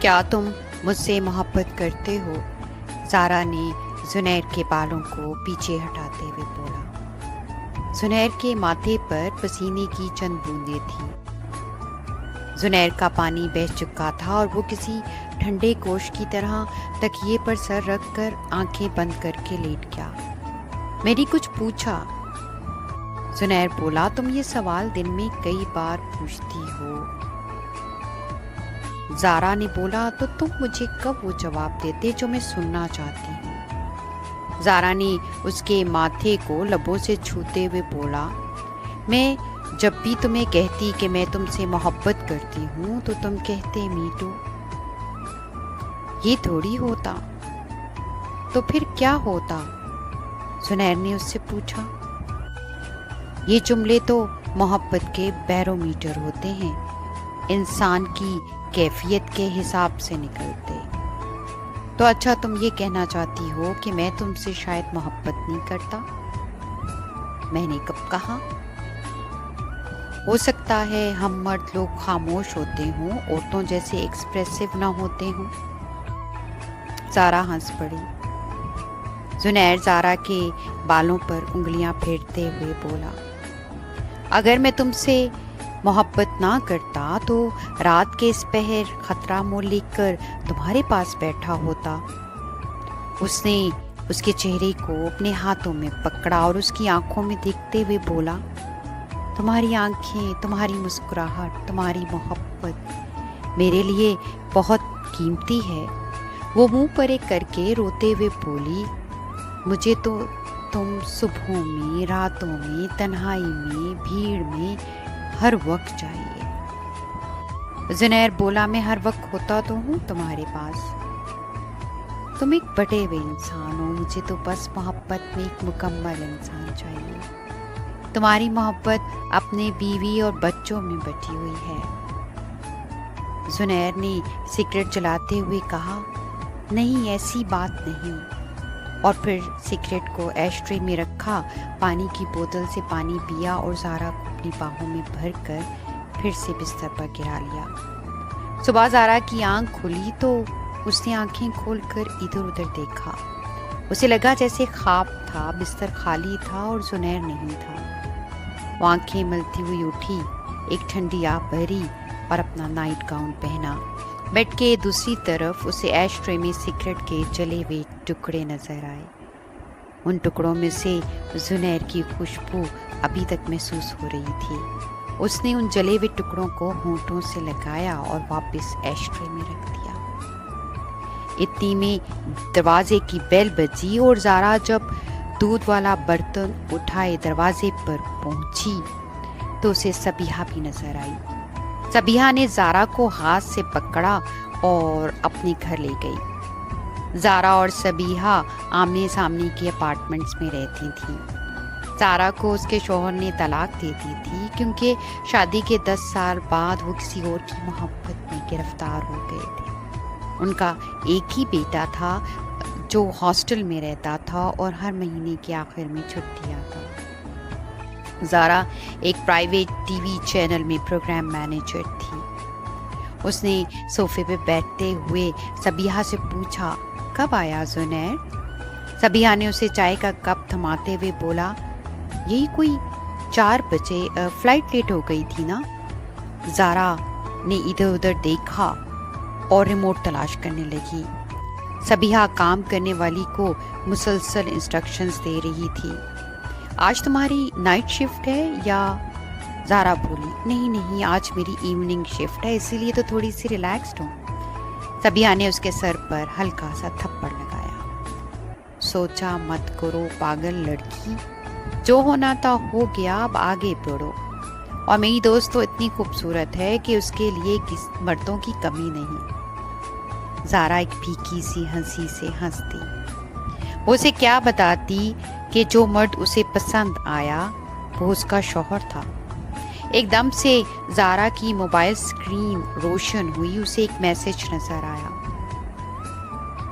کیا تم مجھ سے محبت کرتے ہو؟ زارا نے زنیر کے بالوں کو پیچھے ہٹاتے ہوئے بولا۔ زنیر کے ماتھے پر پسینے کی چند بوندیں تھیں۔ زنیر کا پانی بہہ چکا تھا اور وہ کسی ٹھنڈے گوشت کی طرح تکیے پر سر رکھ کر آنکھیں بند کر کے لیٹ گیا۔ میں نے کچھ پوچھا؟ زنیر بولا، تم یہ سوال دن میں کئی بار پوچھتی ہو۔ زارا نے بولا، تو تم مجھے کب وہ جواب دیتے جو میں سننا چاہتی ہوں؟ زارا نے اس کے ماتھے کو لبوں سے چھوتے ہوئے بولا، میں جب بھی تمہیں کہتی کہ میں تم سے محبت کرتی ہوں تو تم کہتے میٹو۔ یہ تھوڑی ہوتا۔ تو پھر کیا ہوتا؟ زنیر نے اس سے پوچھا۔ یہ جملے تو محبت کے بیرومیٹر ہوتے ہیں، انسان کی کیفیت کے حساب سے نکلتے۔ تو اچھا، تم یہ کہنا چاہتی ہو کہ میں تم سے شاید محبت نہیں کرتا؟ میں نے کب کہا؟ ہو سکتا ہے ہم مرد لوگ خاموش ہوتے ہوں، عورتوں جیسے ایکسپریسو نہ ہوتے ہوں۔ زارا ہنس پڑی۔ زنیر زارا کے بالوں پر انگلیاں پھیرتے ہوئے بولا، اگر میں تم سے محبت نہ کرتا تو رات کے اس پہر خطرہ مول لے کر تمہارے پاس بیٹھا ہوتا۔ اس نے اس کے چہرے کو اپنے ہاتھوں میں پکڑا اور اس کی آنکھوں میں دیکھتے ہوئے بولا، تمہاری آنکھیں، تمہاری مسکراہٹ، تمہاری محبت میرے لیے بہت قیمتی ہے۔ وہ منہ پرے کر کے روتے ہوئے بولی، مجھے تو تم صبحوں میں، راتوں میں، تنہائی میں، بھیڑ میں ہر وقت چاہیے۔ زنیر بولا، میں ہر وقت ہوتا تو ہوں تمہارے پاس۔ تم ایک بٹے ہوئے انسان ہو، مجھے تو بس محبت میں ایک مکمل انسان چاہیے۔ تمہاری محبت اپنے بیوی اور بچوں میں بٹی ہوئی ہے۔ زنیر نے سگریٹ جلاتے ہوئے کہا، نہیں، ایسی بات نہیں۔ اور پھر سگریٹ کو ایش ٹرے میں رکھا، پانی کی بوتل سے پانی پیا اور زارا کو اپنی باہوں میں بھر کر پھر سے بستر پر گرا لیا۔ صبح زارا کی آنکھ کھلی تو اس نے آنکھیں کھول کر ادھر ادھر دیکھا۔ اسے لگا جیسے خواب تھا، بستر خالی تھا اور زنیر نہیں تھا۔ وہ آنکھیں ملتی ہوئی اٹھی، ایک ٹھنڈی آب بھری اور اپنا نائٹ گاؤن پہنا۔ بیڈ کے دوسری طرف اسے ایش ٹرے میں سگریٹ کے جلے ہوئے ٹکڑے نظر آئے۔ ان ٹکڑوں میں سے زنیر کی خوشبو ابھی تک محسوس ہو رہی تھی۔ اس نے ان جلے ہوئے ٹکڑوں کو ہونٹوں سے لگایا اور واپس ایش ٹرے میں رکھ دیا۔ اتنی میں دروازے کی بیل بجی اور زارا جب دودھ والا برتن اٹھائے دروازے پر پہنچی تو اسے صبیحہ بھی نظر آئی۔ صبیحہ نے زارا کو ہاتھ سے پکڑا اور اپنے گھر لے گئی۔ زارا اور صبیحہ آمنے سامنے کے اپارٹمنٹس میں رہتی تھیں۔ زارا کو اس کے شوہر نے طلاق دے دی تھی کیونکہ شادی کے 10 سال بعد وہ کسی اور کی محبت میں گرفتار ہو گئے تھے۔ ان کا ایک ہی بیٹا تھا جو ہاسٹل میں رہتا تھا اور ہر مہینے کے آخر میں چھٹی آتا۔ زارا ایک پرائیویٹ ٹی وی چینل میں پروگرام مینیجر تھی۔ اس نے صوفے پہ بیٹھتے ہوئے صبیحہ سے پوچھا، کب آیا زنیر؟ صبیحہ نے اسے چائے کا کپ تھماتے ہوئے بولا، یہی کوئی 4 بجے، فلائٹ لیٹ ہو گئی تھی نا؟ زارا نے ادھر ادھر دیکھا اور ریموٹ تلاش کرنے لگی۔ صبیحہ کام کرنے والی کو مسلسل انسٹرکشنز دے رہی تھی۔ آج تمہاری نائٹ شفٹ ہے یا؟ زارا بولی، نہیں، آج میری ایوننگ شفٹ ہے، اسی لیے تو تھوڑی سی ریلیکسڈ ہوں۔ صبیحہ نے اس کے سر پر ہلکا سا تھپڑ لگایا۔ سوچا مت کرو پاگل لڑکی، جو ہونا تھا ہو گیا، اب آگے بڑھو۔ اور میری دوست تو اتنی خوبصورت ہے کہ اس کے لیے مردوں کی کمی نہیں۔ زارا ایک پھیکی سی ہنسی سے ہنس دی۔ وہ اسے کیا بتاتی کہ جو مرد اسے پسند آیا وہ اس کا شوہر تھا۔ ایک دم سے زارا کی موبائل سکرین روشن ہوئی، اسے ایک میسج نظر آیا،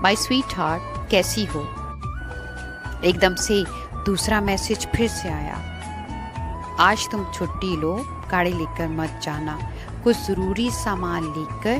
مائی سویٹ ہارٹ، کیسی ہو؟ ایک دم سے دوسرا میسج پھر سے آیا، آج تم چھٹی لو، گاڑی لے کر مت جانا، کچھ ضروری سامان لے کر